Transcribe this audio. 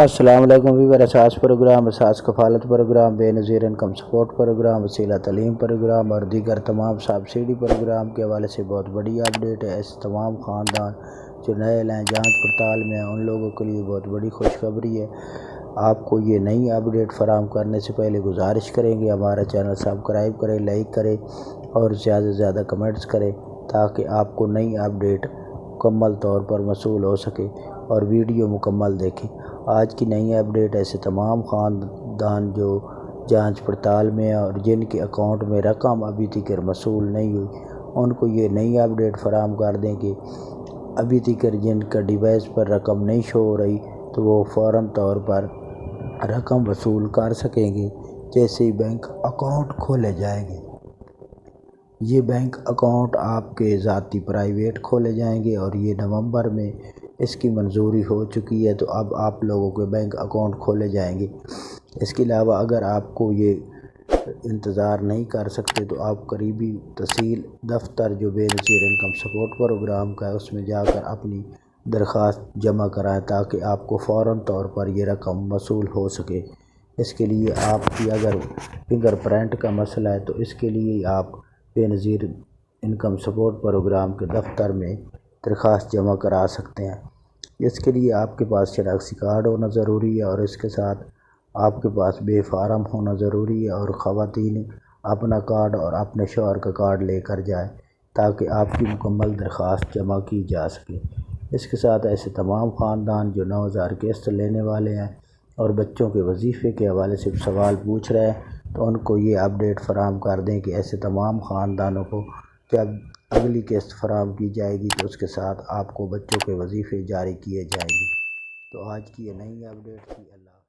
السلام علیکم ویور اساس پروگرام، اساس کفالت پروگرام، بے نظیر انکم سپورٹ پروگرام، وسیلہ تعلیم پروگرام اور دیگر تمام سبسڈی پروگرام کے حوالے سے بہت بڑی اپڈیٹ ہے۔ ایسے تمام خاندان جو نئے لائیں جانچ پڑتال میں ہیں ان لوگوں کے لیے بہت بڑی خوشخبری ہے۔ آپ کو یہ نئی اپڈیٹ فراہم کرنے سے پہلے گزارش کریں گے ہمارا چینل سبسکرائب کریں، لائک کریں اور زیادہ سے زیادہ کمنٹس کریں تاکہ آپ کو نئی اپڈیٹ مکمل طور پر موصول ہو سکے اور ویڈیو مکمل دیکھیں۔ آج کی نئی اپڈیٹ ایسے تمام خاندان جو جانچ پڑتال میں ہیں اور جن کے اکاؤنٹ میں رقم ابھی تک موصول نہیں ہوئی ان کو یہ نئی اپڈیٹ فراہم کر دیں کہ ابھی تک جن کا ڈیوائس پر رقم نہیں شو ہو رہی تو وہ فوراً طور پر رقم وصول کر سکیں گے جیسے ہی بینک اکاؤنٹ کھولے جائیں گے۔ یہ بینک اکاؤنٹ آپ کے ذاتی پرائیویٹ کھولے جائیں گے اور یہ نومبر میں اس کی منظوری ہو چکی ہے، تو اب آپ لوگوں کے بینک اکاؤنٹ کھولے جائیں گے۔ اس کے علاوہ اگر آپ کو یہ انتظار نہیں کر سکتے تو آپ قریبی تحصیل دفتر جو بے نظیر انکم سپورٹ پروگرام کا ہے اس میں جا کر اپنی درخواست جمع کرائیں تاکہ آپ کو فوراً طور پر یہ رقم موصول ہو سکے۔ اس کے لیے آپ کی اگر فنگر پرنٹ کا مسئلہ ہے تو اس کے لیے آپ بے نظیر انکم سپورٹ پروگرام کے دفتر میں درخواست جمع کرا سکتے ہیں۔ اس کے لیے آپ کے پاس شناختی کارڈ ہونا ضروری ہے اور اس کے ساتھ آپ کے پاس بے فارم ہونا ضروری ہے، اور خواتین اپنا کارڈ اور اپنے شوہر کا کارڈ لے کر جائیں تاکہ آپ کی مکمل درخواست جمع کی جا سکے۔ اس کے ساتھ ایسے تمام خاندان جو 9,000 قسط لینے والے ہیں اور بچوں کے وظیفے کے حوالے سے سوال پوچھ رہے ہیں تو ان کو یہ اپڈیٹ فراہم کر دیں کہ ایسے تمام خاندانوں کو جب اگلی قسط فراہم کی جائے گی تو اس کے ساتھ آپ کو بچوں کے وظیفے جاری کیے جائیں گے۔ تو آج کی یہ نئی اپڈیٹ تھی۔ اللہ